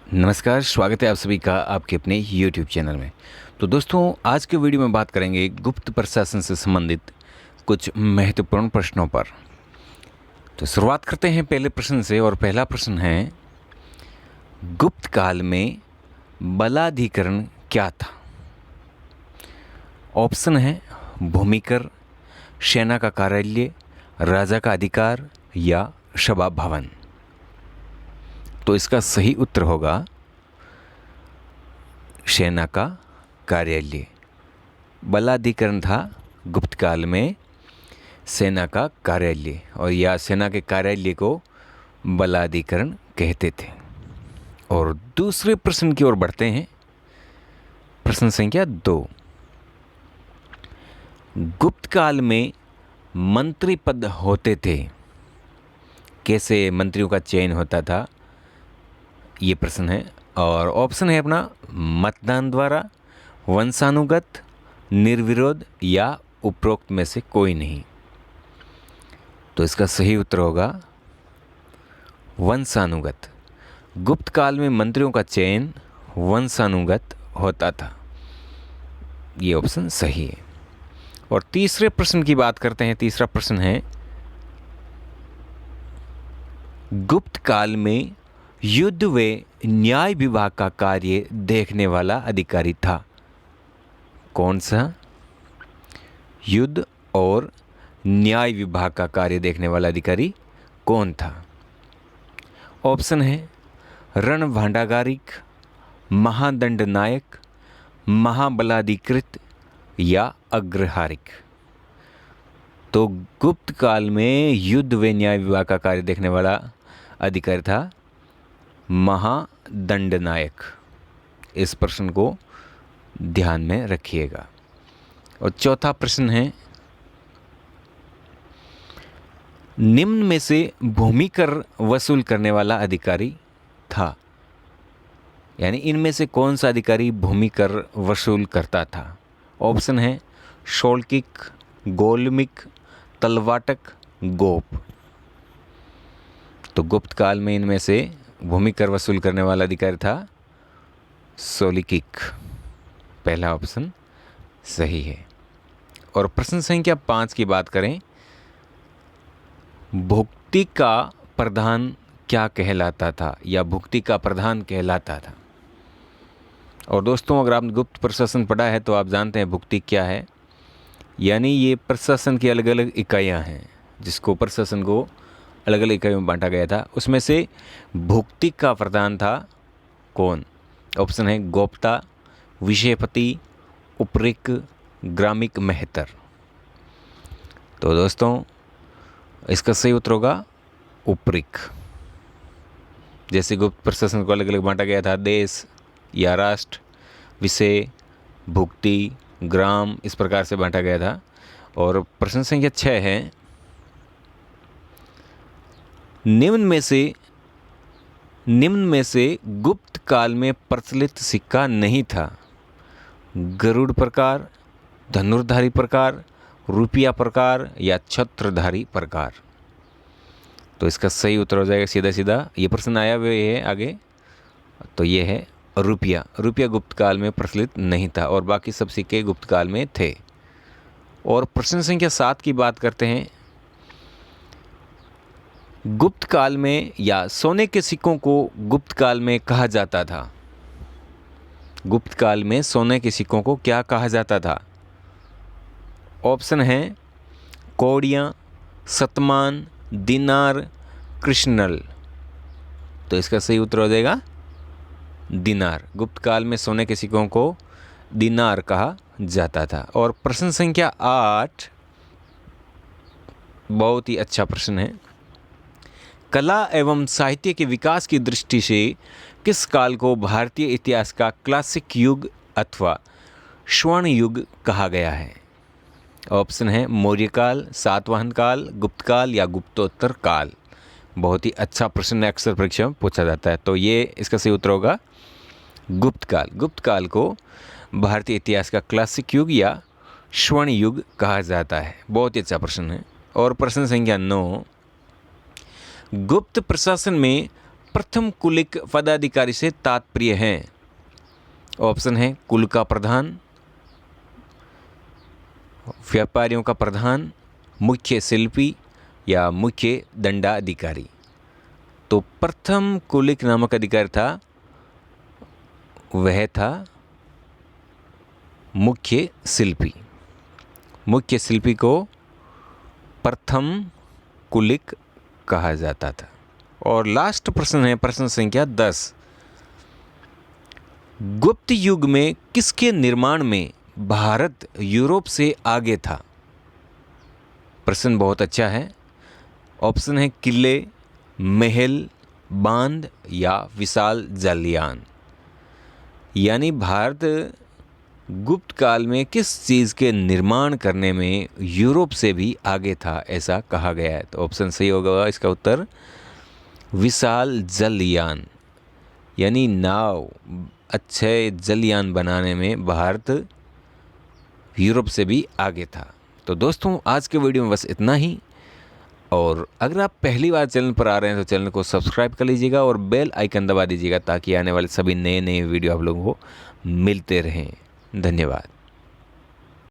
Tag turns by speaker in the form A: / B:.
A: नमस्कार, स्वागत है आप सभी का आपके अपने YouTube चैनल में। तो दोस्तों, आज के वीडियो में बात करेंगे गुप्त प्रशासन से संबंधित कुछ महत्वपूर्ण प्रश्नों पर। तो शुरुआत करते हैं पहले प्रश्न से, और पहला प्रश्न है, गुप्त काल में बलाधिकरण क्या था? ऑप्शन है भूमिकर, सेना का कार्यालय, राजा का अधिकार या सभा भवन। तो इसका सही उत्तर होगा सेना का कार्यालय। बलाधिकरण था गुप्त काल में सेना का कार्यालय, और या सेना के कार्यालय को बलाधिकरण कहते थे। और दूसरे प्रश्न की ओर बढ़ते हैं। प्रश्न संख्या 2, गुप्त काल में मंत्री पद होते थे, कैसे मंत्रियों का चयन होता था, ये प्रश्न है। और ऑप्शन है अपना मतदान द्वारा, वंशानुगत, निर्विरोध या उपरोक्त में से कोई नहीं। तो इसका सही उत्तर होगा वंशानुगत। गुप्त काल में मंत्रियों का चयन वंशानुगत होता था। ये ऑप्शन सही है। और तीसरे प्रश्न की बात करते हैं। तीसरा प्रश्न है, गुप्त काल में युद्ध व न्याय विभाग का कार्य देखने वाला अधिकारी था। कौन सा? युद्ध और न्याय विभाग का कार्य देखने वाला अधिकारी कौन था? ऑप्शन है रणभांडागारिक, महादंड नायक, महाबलाधिकृत या अग्रहारिक। तो गुप्त काल में युद्ध व न्याय विभाग का कार्य देखने वाला अधिकारी था महादंड नायक। इस प्रश्न को ध्यान में रखिएगा। और चौथा प्रश्न है, निम्न में से भूमि कर वसूल करने वाला अधिकारी था, यानी इनमें से कौन सा अधिकारी भूमि कर वसूल करता था? ऑप्शन है शोल्किक, गोलमिक, तलवाटक, गोप। तो गुप्त काल में इनमें से भूमि कर वसूल करने वाला अधिकारी था शोल्किक। पहला ऑप्शन सही है। और प्रश्न संख्या 5 की बात करें, भुक्ति का प्रधान क्या कहलाता था, या भुक्ति का प्रधान कहलाता था? और दोस्तों, अगर आपने गुप्त प्रशासन पढ़ा है तो आप जानते हैं भुक्ति क्या है। यानी ये प्रशासन की अलग अलग इकाइयाँ हैं, जिसको प्रशासन को अलग अलग इकाइयों में बांटा गया था। उसमें से भुक्ति का प्रधान था कौन? ऑप्शन है गोप्ता, विषयपति, उपरिक, ग्रामिक, मेहतर। तो दोस्तों, इसका सही उत्तर होगा उपरिक। जैसे गुप्त प्रशासन को अलग अलग बांटा गया था, देश या राष्ट्र, विषय, भुक्ति, ग्राम, इस प्रकार से बांटा गया था। और प्रश्न संख्या 6 है, निम्न में से गुप्त काल में प्रचलित सिक्का नहीं था। गरुड़ प्रकार, धनुर्धारी प्रकार, रुपया प्रकार या छत्रधारी प्रकार। तो इसका सही उत्तर हो जाएगा सीधा सीधा, ये प्रश्न आया हुआ है आगे, तो ये है रुपया। रुपया गुप्त काल में प्रचलित नहीं था, और बाकी सब सिक्के गुप्त काल में थे। और प्रश्न संख्या 7 की बात करते हैं। गुप्त काल में या सोने के सिक्कों को गुप्त काल में कहा जाता था। गुप्त काल में सोने के सिक्कों को क्या कहा जाता था? ऑप्शन है कौड़ियाँ, शतमान, दिनार, कृष्णल। तो इसका सही उत्तर हो जाएगा दिनार। गुप्त काल में सोने के सिक्कों को दिनार कहा जाता था। और प्रश्न संख्या 8 बहुत ही अच्छा प्रश्न है। कला एवं साहित्य के विकास की दृष्टि से किस काल को भारतीय इतिहास का क्लासिक युग अथवा स्वर्ण युग कहा गया है? ऑप्शन है मौर्य काल, सातवाहन काल, गुप्त काल या गुप्तोत्तर काल। बहुत ही अच्छा प्रश्न अक्सर परीक्षा में पूछा जाता है। तो ये इसका सही उत्तर होगा गुप्त काल। गुप्त काल को भारतीय इतिहास का क्लासिक युग या स्वर्ण युग कहा जाता है। बहुत ही अच्छा प्रश्न है। और प्रश्न संख्या 9, गुप्त प्रशासन में प्रथम कुलिक पदाधिकारी से तात्पर्य है? ऑप्शन है कुल का प्रधान, व्यापारियों का प्रधान, मुख्य शिल्पी या मुख्य दंडाधिकारी। तो प्रथम कुलिक नामक अधिकारी था, वह था मुख्य शिल्पी। मुख्य शिल्पी को प्रथम कुलिक कहा जाता था। और लास्ट प्रश्न है प्रश्न संख्या 10। गुप्त युग में किसके निर्माण में भारत यूरोप से आगे था? प्रश्न बहुत अच्छा है। ऑप्शन है किले, महल, बांध या विशाल जलयान। यानी भारत गुप्त काल में किस चीज़ के निर्माण करने में यूरोप से भी आगे था, ऐसा कहा गया है। तो ऑप्शन सही होगा इसका उत्तर विशाल जलयान। यानी नाव, अच्छे जलयान बनाने में भारत यूरोप से भी आगे था। तो दोस्तों आज के वीडियो में बस इतना ही। और अगर आप पहली बार चैनल पर आ रहे हैं तो चैनल को सब्सक्राइब कर लीजिएगा और बेल आइकन दबा दीजिएगा ताकि आने वाले सभी नए वीडियो आप लोगों को मिलते रहें। धन्यवाद।